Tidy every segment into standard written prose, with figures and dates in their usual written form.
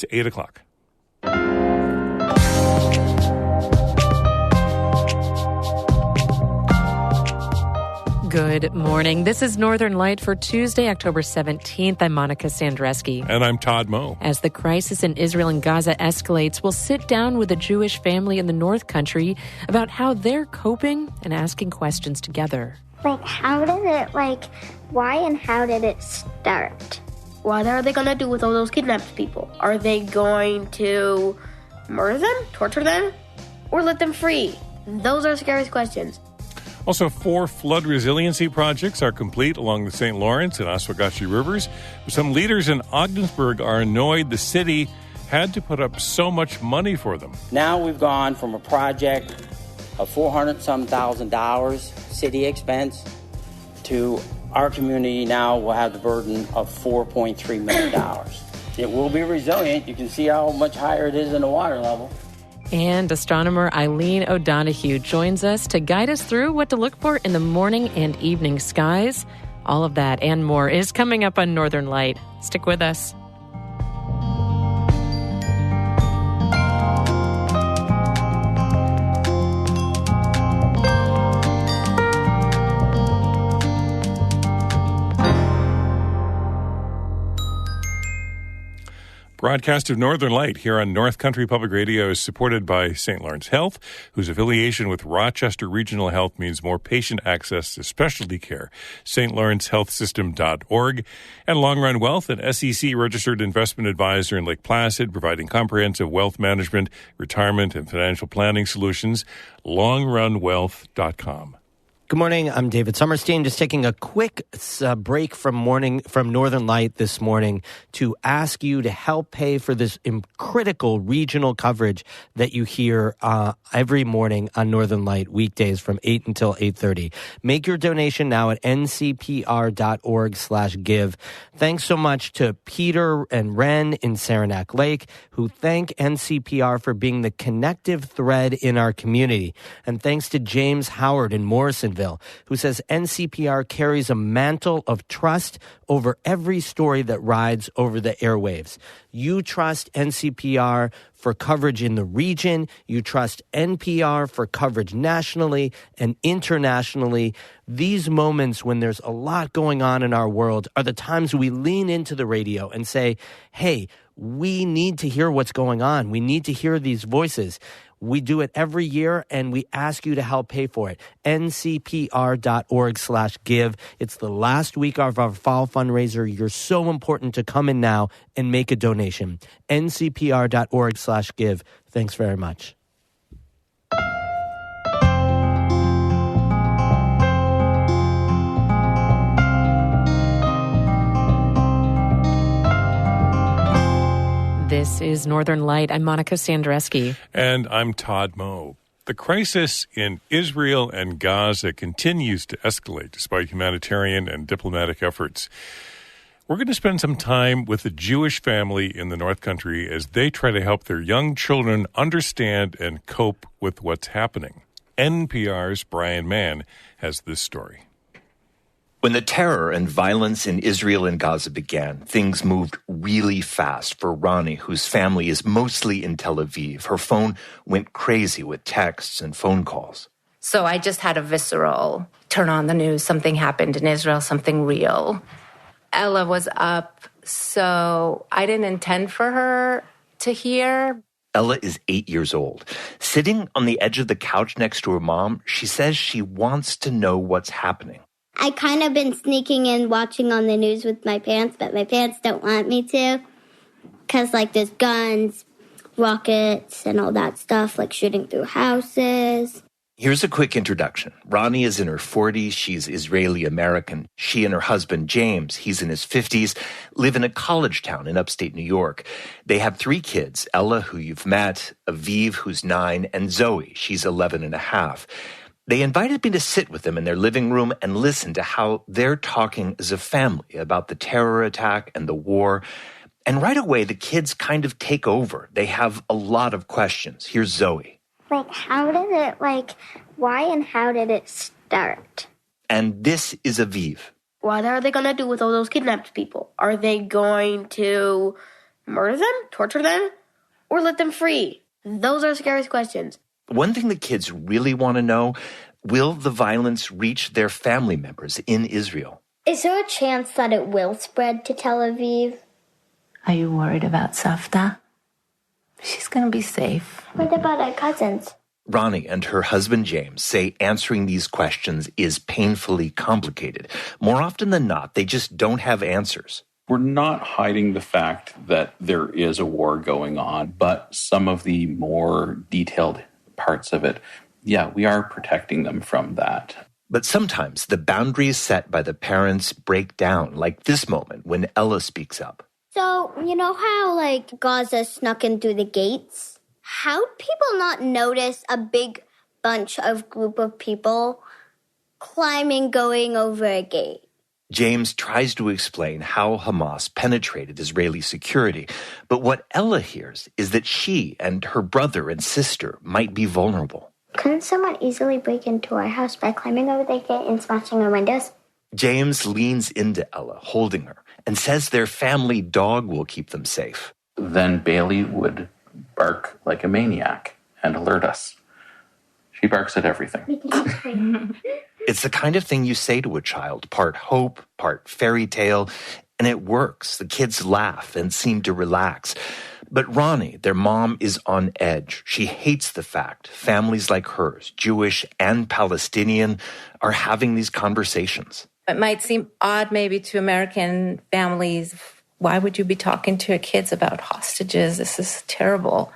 to 8 o'clock. Good morning. This is Northern Light for Tuesday, October 17th. I'm Monica Sandreski. And I'm Todd Moe. As the crisis in Israel and Gaza escalates, we'll sit down with a Jewish family in the North Country about how they're coping and asking questions together. Why and how did it start? What are they going to do with all those kidnapped people? Are they going to murder them, torture them, or let them free? Those are scary questions. Also, 4 flood resiliency projects are complete along the St. Lawrence and Oswegatchie rivers. Some leaders in Ogdensburg are annoyed the city had to put up so much money for them. Now we've gone from a project of $400,000 city expense to our community now will have the burden of $4.3 million. It will be resilient. You can see how much higher it is than the water level. And astronomer Eileen O'Donoghue joins us to guide us through what to look for in the morning and evening skies. All of that and more is coming up on Northern Light. Stick with us. Broadcast of Northern Light here on North Country Public Radio is supported by St. Lawrence Health, whose affiliation with Rochester Regional Health means more patient access to specialty care. StLawrenceHealthSystem.org. And Long Run Wealth, an SEC-registered investment advisor in Lake Placid, providing comprehensive wealth management, retirement, and financial planning solutions. LongRunWealth.com. Good morning. I'm David Summerstein. Just taking a quick break from Northern Light this morning to ask you to help pay for this critical regional coverage that you hear every morning on Northern Light, weekdays from 8 until 8:30. Make your donation now at ncpr.org/give. Thanks so much to Peter and Ren in Saranac Lake, who thank NCPR for being the connective thread in our community. And thanks to James Howard in Morrisonville, who says NCPR carries a mantle of trust over every story that rides over the airwaves. You trust NCPR for coverage in the region. You trust NPR for coverage nationally and internationally. These moments when there's a lot going on in our world are the times we lean into the radio and say, hey, we need to hear what's going on. We need to hear these voices. We do it every year, and we ask you to help pay for it. ncpr.org/give. It's the last week of our fall fundraiser. You're so important to come in now and make a donation. ncpr.org/give. Thanks very much. This is Northern Light. I'm Monica Sandreski. And I'm Todd Moe. The crisis in Israel and Gaza continues to escalate despite humanitarian and diplomatic efforts. We're going to spend some time with a Jewish family in the North Country as they try to help their young children understand and cope with what's happening. NPR's Brian Mann has this story. When the terror and violence in Israel and Gaza began, things moved really fast for Ronnie, whose family is mostly in Tel Aviv. Her phone went crazy with texts and phone calls. So I just had a visceral turn on the news. Something happened in Israel, something real. Ella was up, so I didn't intend for her to hear. Ella is 8 years old. Sitting on the edge of the couch next to her mom, she says she wants to know what's happening. I kind of been sneaking in watching on the news with my parents, but my parents don't want me to. Because, there's guns, rockets, and all that stuff, shooting through houses. Here's a quick introduction. Ronnie is in her 40s. She's Israeli-American. She and her husband, James, he's in his 50s, live in a college town in upstate New York. They have 3 kids, Ella, who you've met, Aviv, who's 9, and Zoe, she's 11 and a half. They invited me to sit with them in their living room and listen to how they're talking as a family about the terror attack and the war. And right away, the kids kind of take over. They have a lot of questions. Here's Zoe. Why and how did it start? And this is Aviv. What are they going to do with all those kidnapped people? Are they going to Murder them? Torture them? Or let them free? Those are the scariest questions. One thing the kids really want to know, will the violence reach their family members in Israel? Is there a chance that it will spread to Tel Aviv? Are you worried about Savta? She's going to be safe. What about our cousins? Ronnie and her husband James say answering these questions is painfully complicated. More often than not, they just don't have answers. We're not hiding the fact that there is a war going on, but some of the more detailed parts of it, yeah, we are protecting them from that. But sometimes the boundaries set by the parents break down, like this moment when Ella speaks up. So, you know how, Gaza snuck in through the gates? How'd people not notice a big group of people climbing, going over a gate? James tries to explain how Hamas penetrated Israeli security, but what Ella hears is that she and her brother and sister might be vulnerable. Couldn't someone easily break into our house by climbing over the gate and smashing our windows? James leans into Ella, holding her, and says their family dog will keep them safe. Then Bailey would bark like a maniac and alert us. She barks at everything. It's the kind of thing you say to a child, part hope, part fairy tale, and it works. The kids laugh and seem to relax. But Ronnie, their mom, is on edge. She hates the fact families like hers, Jewish and Palestinian, are having these conversations. It might seem odd maybe to American families. Why would you be talking to your kids about hostages? This is terrible.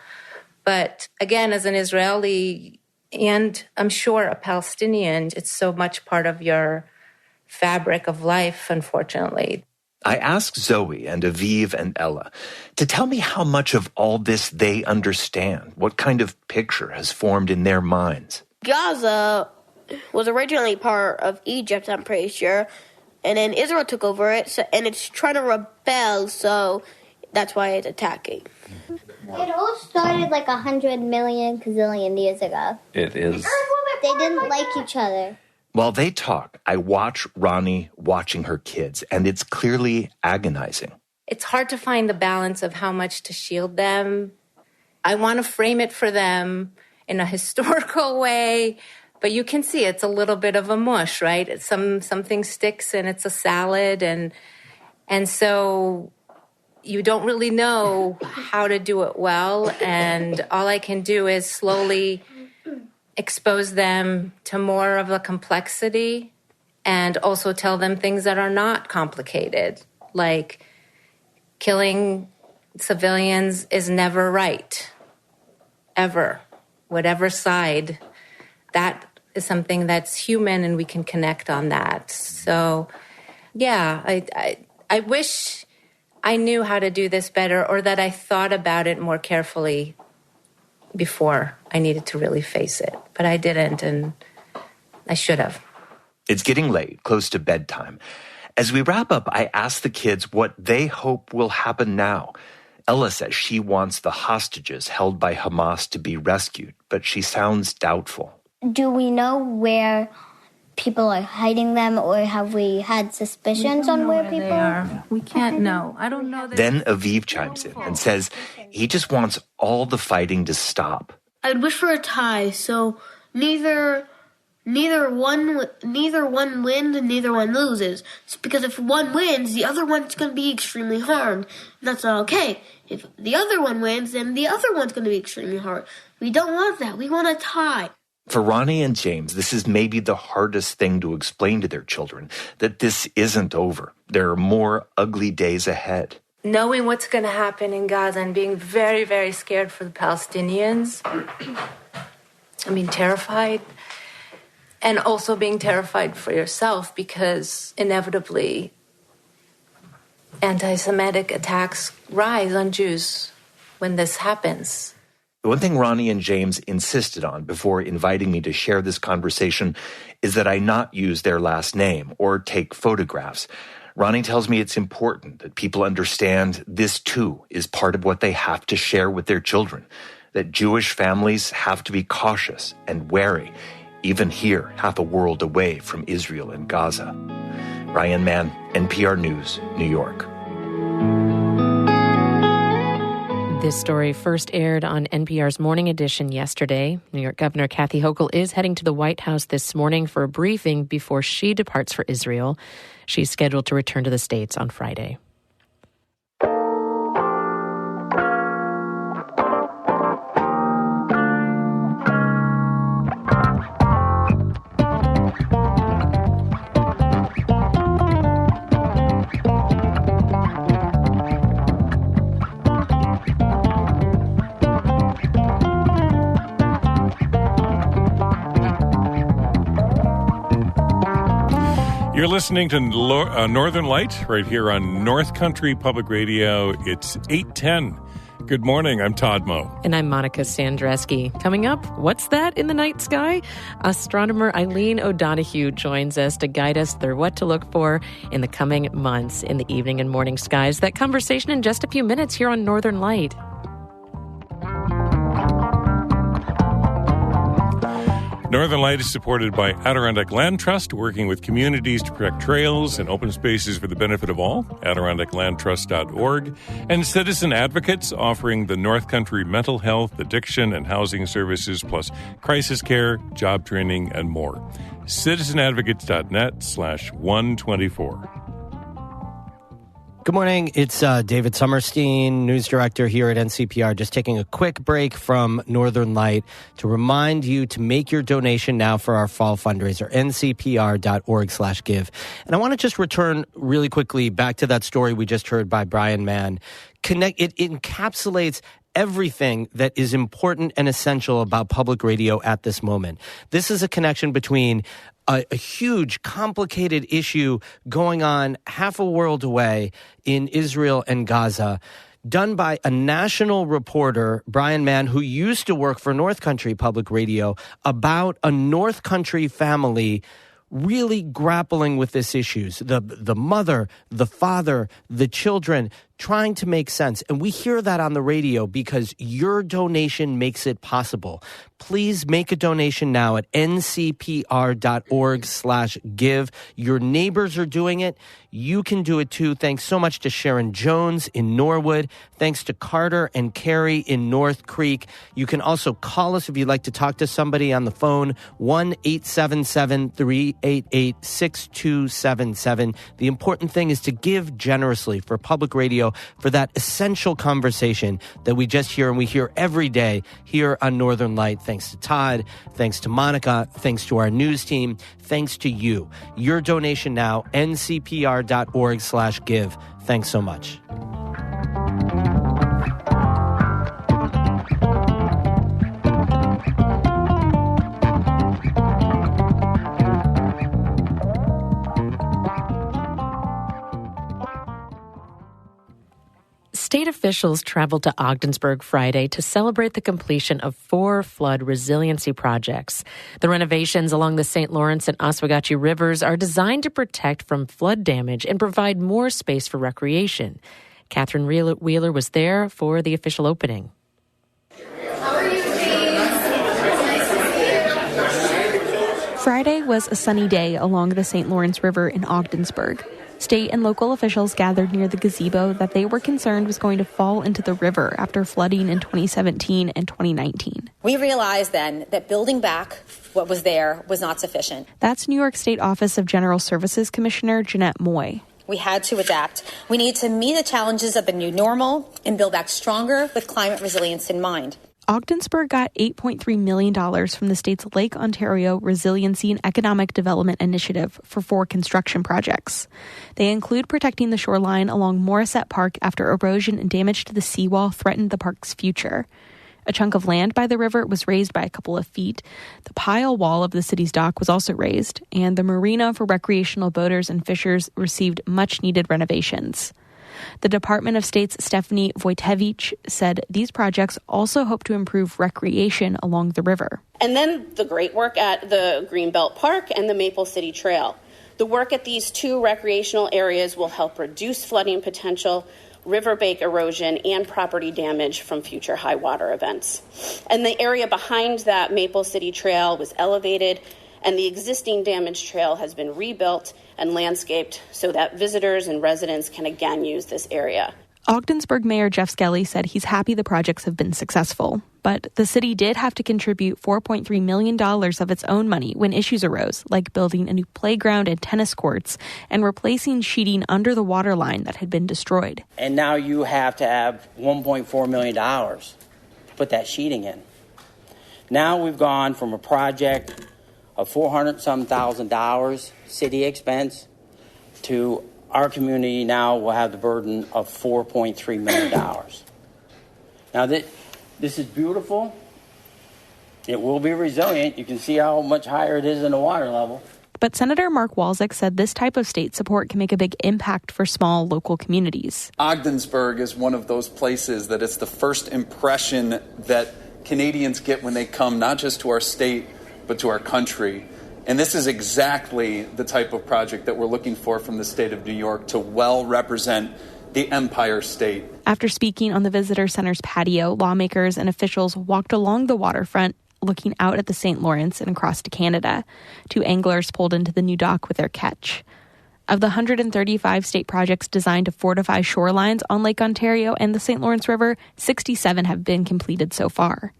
But again, as an Israeli and I'm sure a Palestinian, it's so much part of your fabric of life, unfortunately. I asked Zoe and Aviv and Ella to tell me how much of all this they understand, what kind of picture has formed in their minds. Gaza was originally part of Egypt, I'm pretty sure. And then Israel took over it, and it's trying to rebel, so that's why it's attacking. It all started 100 million gazillion years ago. It is. They didn't like each other. While they talk, I watch Ronnie watching her kids, and it's clearly agonizing. It's hard to find the balance of how much to shield them. I want to frame it for them in a historical way, but you can see it's a little bit of a mush, right? Something sticks and it's a salad, and so you don't really know how to do it well, and all I can do is slowly expose them to more of the complexity and also tell them things that are not complicated, like killing civilians is never right, ever, whatever side. That is something that's human and we can connect on that. So, yeah, I wish I knew how to do this better, or that I thought about it more carefully before I needed to really face it. But I didn't, and I should have. It's getting late, close to bedtime. As we wrap up, I ask the kids what they hope will happen now. Ella says she wants the hostages held by Hamas to be rescued, but she sounds doubtful. Do we know where people are hiding them, or have we had suspicions on where people are? We can't know. I don't know. Then Aviv chimes in and says he just wants all the fighting to stop. I'd wish for a tie, so neither one wins and neither one loses. It's because if one wins, the other one's going to be extremely harmed. And that's not okay. If the other one wins, then the other one's going to be extremely hard. We don't want that. We want a tie. For Ronnie and James, this is maybe the hardest thing to explain to their children, that this isn't over. There are more ugly days ahead. Knowing what's going to happen in Gaza and being very, very scared for the Palestinians. I mean, terrified. And also being terrified for yourself, because inevitably anti-Semitic attacks rise on Jews when this happens. The one thing Ronnie and James insisted on before inviting me to share this conversation is that I not use their last name or take photographs. Ronnie tells me it's important that people understand this too is part of what they have to share with their children, that Jewish families have to be cautious and wary, even here, half a world away from Israel and Gaza. Ryan Mann, NPR News, New York. This story first aired on NPR's Morning Edition yesterday. New York Governor Kathy Hochul is heading to the White House this morning for a briefing before she departs for Israel. She's scheduled to return to the States on Friday. You're listening to Northern Light right here on North Country Public Radio. It's 8:10. Good morning. I'm Todd Moe. And I'm Monica Sandreski. Coming up, what's that in the night sky? Astronomer Eileen O'Donoghue joins us to guide us through what to look for in the coming months in the evening and morning skies. That conversation in just a few minutes here on Northern Light. Northern Light is supported by Adirondack Land Trust, working with communities to protect trails and open spaces for the benefit of all, AdirondackLandTrust.org, and Citizen Advocates, offering the North Country mental health, addiction, and housing services, plus crisis care, job training, and more. CitizenAdvocates.net/124. Good morning. It's David Summerstein, news director here at NCPR, just taking a quick break from Northern Light to remind you to make your donation now for our fall fundraiser, ncpr.org/give. And I want to just return really quickly back to that story we just heard by Brian Mann. It encapsulates everything that is important and essential about public radio at this moment. This is a connection between a huge, complicated issue going on half a world away in Israel and Gaza, done by a national reporter, Brian Mann, who used to work for North Country Public Radio, about a North Country family really grappling with this issues. The mother, the father, the children, trying to make sense. And we hear that on the radio because your donation makes it possible. Please make a donation now at ncpr.org/give. Your neighbors are doing it. You can do it too. Thanks so much to Sharon Jones in Norwood. Thanks to Carter and Carrie in North Creek. You can also call us if you'd like to talk to somebody on the phone, 1-877-388-6277. The important thing is to give generously for public radio, for that essential conversation that we just hear and we hear every day here on Northern Light. Thanks to Todd, thanks to Monica, thanks to our news team, thanks to you. Your donation now, ncpr.org/give. Thanks so much. State officials traveled to Ogdensburg Friday to celebrate the completion of 4 flood resiliency projects. The renovations along the St. Lawrence and Oswegatchie rivers are designed to protect from flood damage and provide more space for recreation. Catherine Wheeler was there for the official opening. Friday was a sunny day along the St. Lawrence River in Ogdensburg. State and local officials gathered near the gazebo that they were concerned was going to fall into the river after flooding in 2017 and 2019. We realized then that building back what was there was not sufficient. That's New York State Office of General Services Commissioner Jeanette Moy. We had to adapt. We need to meet the challenges of the new normal and build back stronger with climate resilience in mind. Ogdensburg got $8.3 million from the state's Lake Ontario Resiliency and Economic Development Initiative for 4 construction projects. They include protecting the shoreline along Morissette Park after erosion and damage to the seawall threatened the park's future. A chunk of land by the river was raised by a couple of feet. The pile wall of the city's dock was also raised, and the marina for recreational boaters and fishers received much-needed renovations. The Department of State's Stephanie Wojtewicz said these projects also hope to improve recreation along the river. And then the great work at the Greenbelt Park and the Maple City Trail. The work at these 2 recreational areas will help reduce flooding potential, riverbank erosion, and property damage from future high water events. And the area behind that Maple City Trail was elevated, and the existing damaged trail has been rebuilt and landscaped so that visitors and residents can again use this area. Ogdensburg Mayor Jeff Skelly said he's happy the projects have been successful, but the city did have to contribute $4.3 million of its own money when issues arose, like building a new playground and tennis courts and replacing sheeting under the water line that had been destroyed. And now you have to have $1.4 million to put that sheeting in. Now we've gone from a project of $400,000 city expense to our community now will have the burden of $4.3 million. Now, this is beautiful. It will be resilient. You can see how much higher it is than the water level. But Senator Mark Walczak said this type of state support can make a big impact for small local communities. Ogdensburg is one of those places that it's the first impression that Canadians get when they come not just to our state, but to our country. And this is exactly the type of project that we're looking for from the state of New York to well represent the Empire State. After speaking on the Visitor Center's patio, lawmakers and officials walked along the waterfront, looking out at the St. Lawrence and across to Canada. 2 anglers pulled into the new dock with their catch. Of the 135 state projects designed to fortify shorelines on Lake Ontario and the St. Lawrence River, 67 have been completed so far.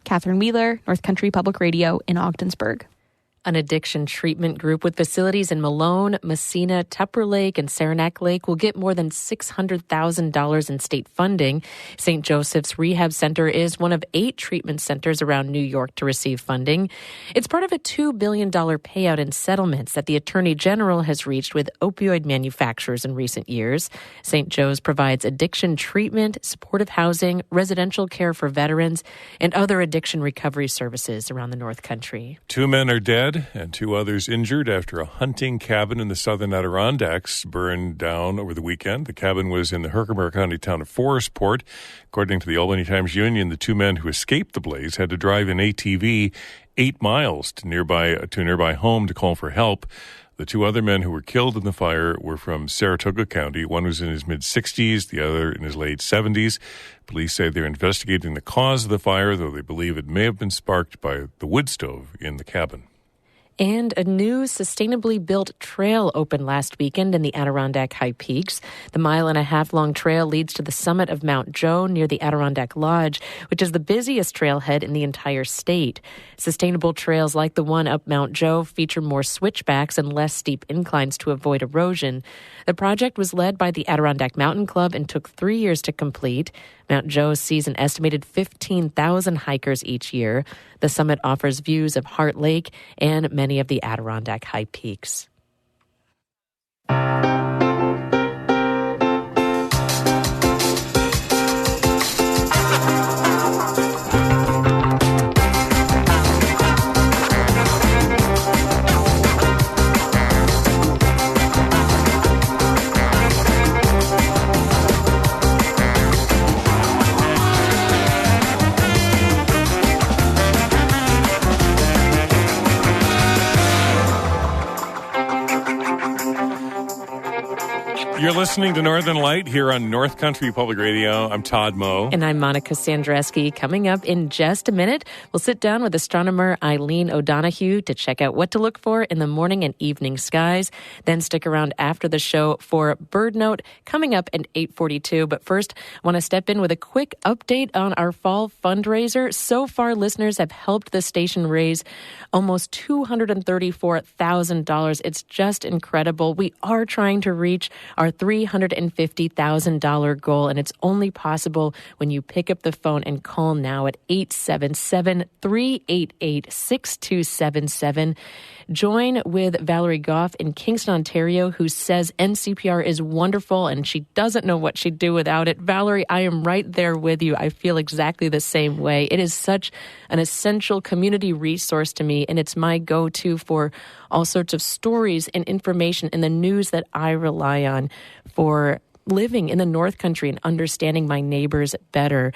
Catherine Wheeler, North Country Public Radio in Ogdensburg. An addiction treatment group with facilities in Malone, Messina, Tupper Lake, and Saranac Lake will get more than $600,000 in state funding. St. Joseph's Rehab Center is one of 8 treatment centers around New York to receive funding. It's part of a $2 billion payout in settlements that the Attorney General has reached with opioid manufacturers in recent years. St. Joe's provides addiction treatment, supportive housing, residential care for veterans, and other addiction recovery services around the North Country. 2 men are dead and 2 others injured after a hunting cabin in the southern Adirondacks burned down over the weekend. The cabin was in the Herkimer County town of Forestport. According to the Albany Times-Union, the 2 men who escaped the blaze had to drive an ATV 8 miles to a nearby home to call for help. The 2 other men who were killed in the fire were from Saratoga County. One was in his mid-60s, the other in his late 70s. Police say they're investigating the cause of the fire, though they believe it may have been sparked by the wood stove in the cabin. And a new sustainably built trail opened last weekend in the Adirondack High Peaks. The 1.5-mile-long trail leads to the summit of Mount Joe near the Adirondack Lodge, which is the busiest trailhead in the entire state. Sustainable trails like the one up Mount Joe feature more switchbacks and less steep inclines to avoid erosion. The project was led by the Adirondack Mountain Club and took 3 years to complete. Mount Joe sees an estimated 15,000 hikers each year. The summit offers views of Heart Lake and many of the Adirondack High Peaks. You're listening to Northern Light here on North Country Public Radio. I'm Todd Moe. And I'm Monica Sandreski. Coming up in just a minute, we'll sit down with astronomer Eileen O'Donoghue to check out what to look for in the morning and evening skies. Then stick around after the show for Bird Note coming up at 8:42. But first, I want to step in with a quick update on our fall fundraiser. So far, listeners have helped the station raise almost $234,000. It's just incredible. We are trying to reach our $350,000 goal, and it's only possible when you pick up the phone and call now at 877-388-6277. Join with Valerie Goff in Kingston, Ontario, who says NCPR is wonderful and she doesn't know what she'd do without it. Valerie, I am right there with you. I feel exactly the same way. It is such an essential community resource to me, and it's my go-to for all sorts of stories and information in the news that I rely on for living in the North Country and understanding my neighbors better.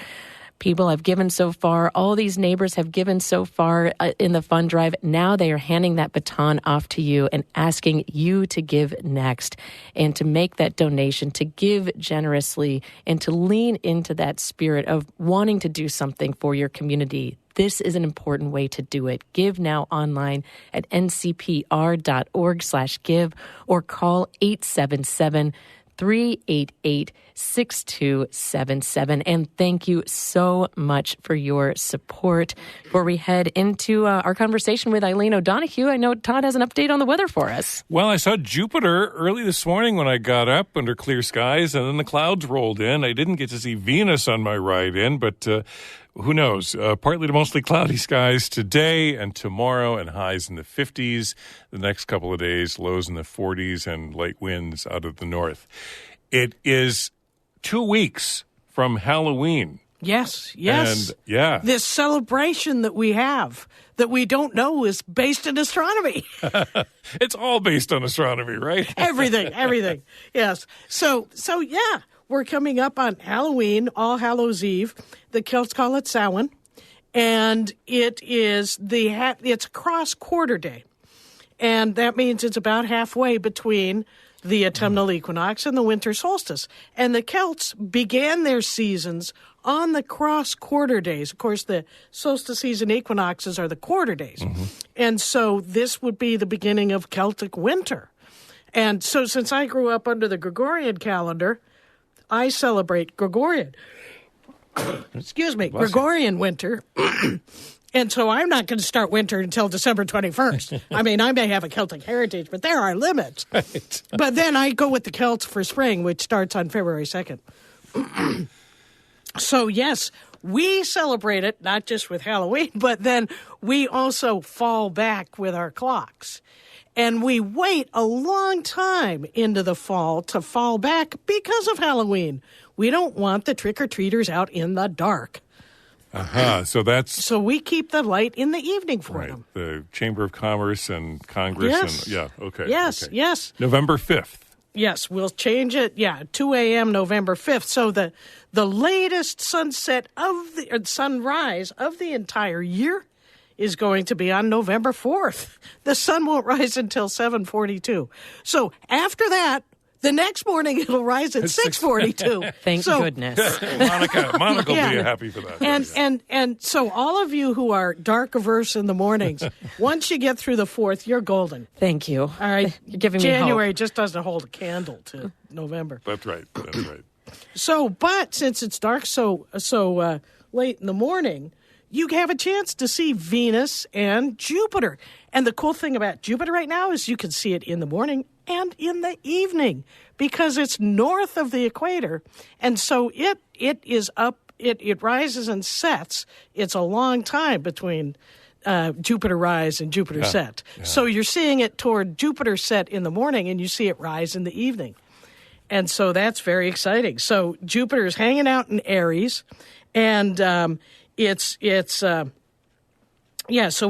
People have given so far. All these neighbors have given so far in the fund drive. Now they are handing that baton off to you and asking you to give next and to make that donation, to give generously and to lean into that spirit of wanting to do something for your community. This is an important way to do it. Give now online at ncpr.org/give or call 877 388-6277. And thank you so much for your support. Before we head into our conversation with Eileen O'Donoghue, I know Todd has an update on the weather for us. Well, I saw Jupiter early this morning when I got up under clear skies, and then the clouds rolled in. I didn't get to see Venus on my ride in, but who knows? Partly to mostly cloudy skies today and tomorrow, and highs in the 50s. The next couple of days, lows in the 40s, and light winds out of the north. It is 2 weeks from Halloween. Yes. And, yeah. This celebration that we have that we don't know is based in astronomy. It's all based on astronomy, right? Everything. Yes. So yeah, we're coming up on Halloween, All Hallows Eve. The Celts call it Samhain, and it's a cross quarter day, and that means it's about halfway between the autumnal equinox and the winter solstice. And the Celts began their seasons on the cross quarter days. Of course, the solstices and equinoxes are the quarter days. Mm-hmm. And so this would be the beginning of Celtic winter. And so since I grew up under the Gregorian calendar, I celebrate Gregorian winter. And so I'm not going to start winter until December 21st. I mean, I may have a Celtic heritage, but there are limits. Right. But then I go with the Celts for spring, which starts on February 2nd. So, yes, we celebrate it, not just with Halloween, but then we also fall back with our clocks. And we wait a long time into the fall to fall back because of Halloween. We don't want the trick-or-treaters out in the dark. So we keep the light in the evening for them. The Chamber of Commerce and Congress. Yes. And, okay. Yes. November 5th. Yes, we'll change it. 2 a.m. November 5th. So the latest sunrise of the entire year is going to be on November 4th. The sun won't rise until 7:42. So after that, the next morning it'll rise at 6:42. Thank goodness. Monica will be happy for that. And so all of you who are dark averse in the mornings, once you get through the 4th, you're golden. Thank you. All right. You're giving me hope. January just doesn't hold a candle to November. That's right. So, but since it's dark so late in the morning, you have a chance to see Venus and Jupiter. And the cool thing about Jupiter right now is you can see it in the morning and in the evening because it's north of the equator. And so it is up, it rises and sets. It's a long time between Jupiter rise and Jupiter set. Yeah. So you're seeing it toward Jupiter set in the morning and you see it rise in the evening. And so that's very exciting. So Jupiter is hanging out in Aries, and so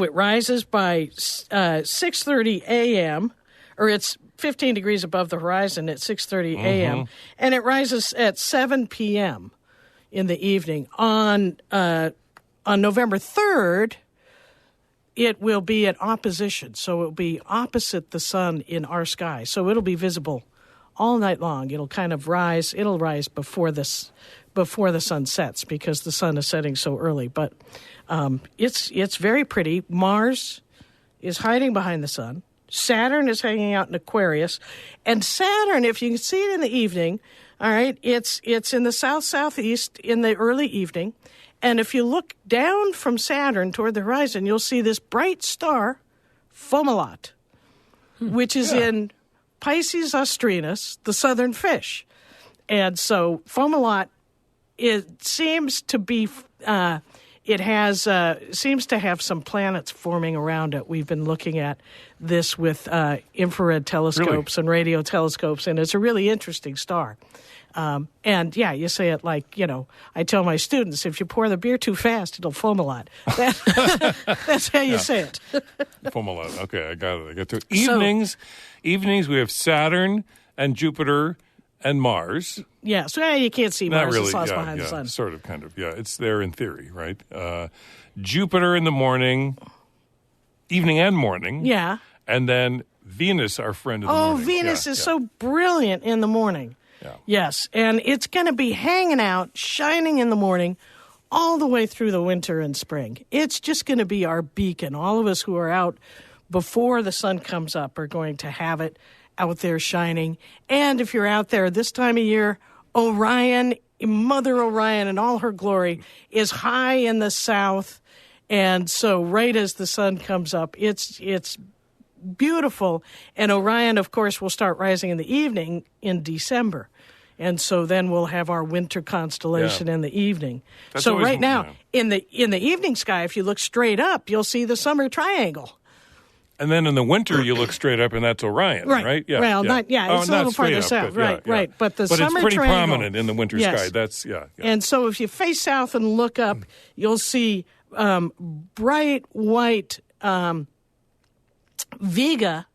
it rises by 6:30 a.m., or it's 15 degrees above the horizon at 6:30 a.m., and it rises at 7 p.m. in the evening. On November 3rd, it will be at opposition, so it will be opposite the sun in our sky. So it'll be visible all night long. It'll kind of rise. It'll rise before the sun sets because the sun is setting so early. But it's very pretty. Mars is hiding behind the sun. Saturn is hanging out in Aquarius. And Saturn, if you can see it in the evening, all right, it's in the south-southeast in the early evening. And if you look down from Saturn toward the horizon, you'll see this bright star, Fomalhaut, which is in Pisces Austrinus, the southern fish. And so Fomalhaut, it seems to be, seems to have some planets forming around it. We've been looking at this with infrared telescopes and radio telescopes, and it's a really interesting star. And you say it like, I tell my students, if you pour the beer too fast, it'll foam a lot. That's how you say it. Foam a lot. Okay, I got it. I got to it. Evenings, we have Saturn and Jupiter and Mars. Yeah, so you can't see Mars. It's lost behind the sun. Sort of, kind of. Yeah, it's there in theory, right? Jupiter in the morning, evening and morning. Yeah. And then Venus, our friend in the morning. Oh, Venus is so brilliant in the morning. Yeah. Yes, and it's going to be hanging out, shining in the morning, all the way through the winter and spring. It's just going to be our beacon. All of us who are out before the sun comes up are going to have it out there shining. And if you're out there this time of year, Orion, Mother Orion in all her glory, is high in the south. And so right as the sun comes up, it's beautiful. And Orion, of course, will start rising in the evening in December. And so then we'll have our winter constellation in the evening. That's so always, right now, in the evening sky, if you look straight up, you'll see the summer triangle. And then in the winter, you look straight up, and that's Orion, right? Yeah. Well, yeah. It's a little farther south, right. But the summer it's pretty triangle, prominent in the winter sky. That's And so if you face south and look up, you'll see bright white Vega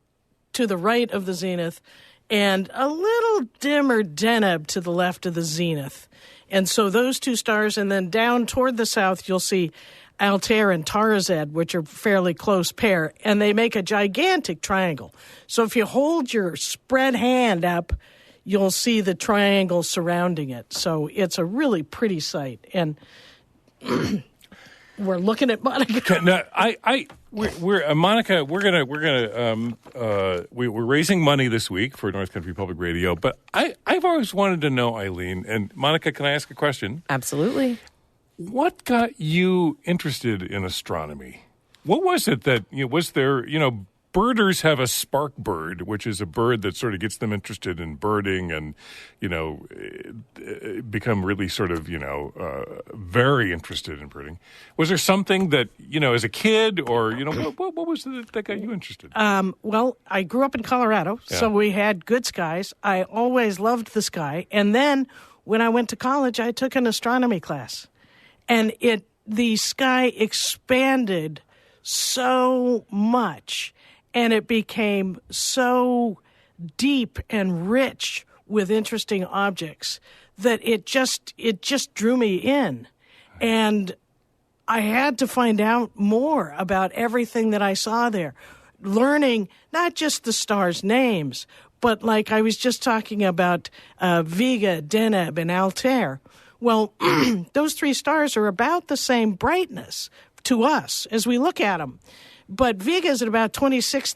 to the right of the zenith, and a little dimmer Deneb to the left of the zenith. And so those two stars, and then down toward the south, you'll see Altair and Tarazed, which are a fairly close pair, and they make a gigantic triangle. So if you hold your spread hand up, you'll see the triangle surrounding it. So it's a really pretty sight. And we're looking at Monica. Now, Monica, we're raising money this week for North Country Public Radio. But I've always wanted to know, Eileen, and Monica, can I ask a question? Absolutely. What got you interested in astronomy? What was it that was there? Birders have a spark bird, which is a bird that sort of gets them interested in birding and, become really sort of, very interested in birding. Was there something that, as a kid or, what was it that got you interested? Well, I grew up in Colorado, so we had good skies. I always loved the sky. And then when I went to college, I took an astronomy class. And the sky expanded so much. And it became so deep and rich with interesting objects that it just drew me in. And I had to find out more about everything that I saw there, learning not just the stars' names, but like I was just talking about Vega, Deneb, and Altair. Well, those three stars are about the same brightness to us as we look at them. But Vega is at about 26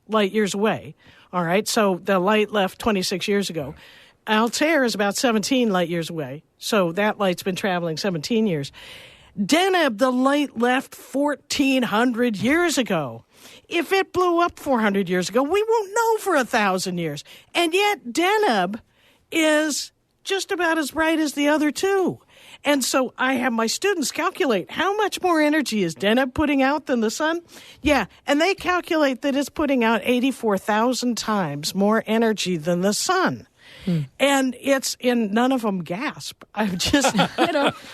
light years away. All right, so the light left 26 years ago. Altair is about 17 light years away, so that light's been traveling 17 years. Deneb, the light left 1,400 years ago. If it blew up 400 years ago, we won't know for 1,000 years. And yet Deneb is just about as bright as the other two. And so I have my students calculate how much more energy is Deneb putting out than the sun? Yeah, and they calculate that it's putting out 84,000 times more energy than the sun. And none of them gasp. I'm just,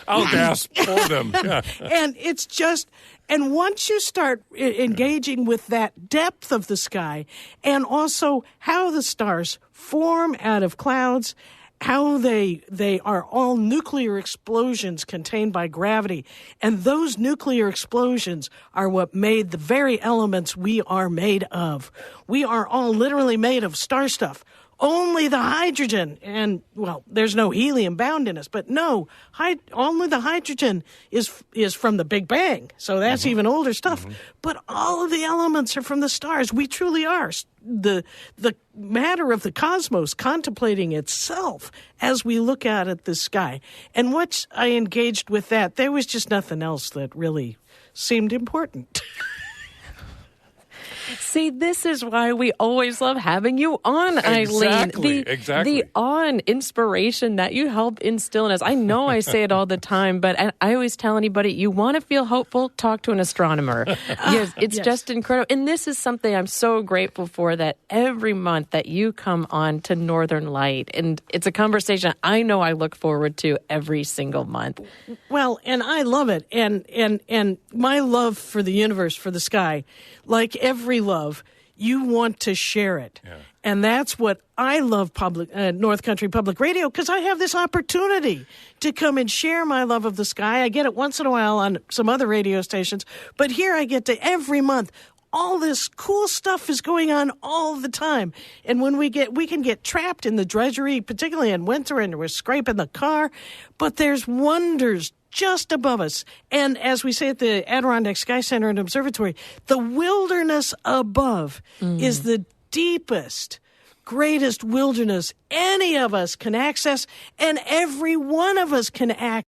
I'll gasp for them. Yeah. And it's just, and once you start engaging with that depth of the sky and also how the stars form out of clouds, how they are all nuclear explosions contained by gravity. And those nuclear explosions are what made the very elements we are made of. We are all literally made of star stuff. Only the hydrogen, and, well, there's no helium bound in us, but no, only the hydrogen is from the Big Bang, so that's even older stuff. But all of the elements are from the stars. We truly are the matter of the cosmos contemplating itself as we look out at the sky. And once I engaged with that, there was just nothing else that really seemed important. See, this is why we always love having you on, Eileen. Exactly. The awe and inspiration that you help instill in us. I know I say it all the time, but I always tell anybody, you want to feel hopeful, talk to an astronomer. It's just incredible. And this is something I'm so grateful for, that every month that you come on to Northern Light. And it's a conversation I know I look forward to every single month. Well, and I love it. And my love for the universe, for the sky, like every love, you want to share it. Yeah. And that's what I love North Country Public Radio, because I have this opportunity to come and share my love of the sky. I get it once in a while on some other radio stations, but here I get to every month. All this cool stuff is going on all the time. And when we can get trapped in the drudgery, particularly in winter, and we're scraping the car, but there's wonders just above us. And as we say at the Adirondack Sky Center and Observatory, the wilderness above is the deepest, greatest wilderness any of us can access, and every one of us can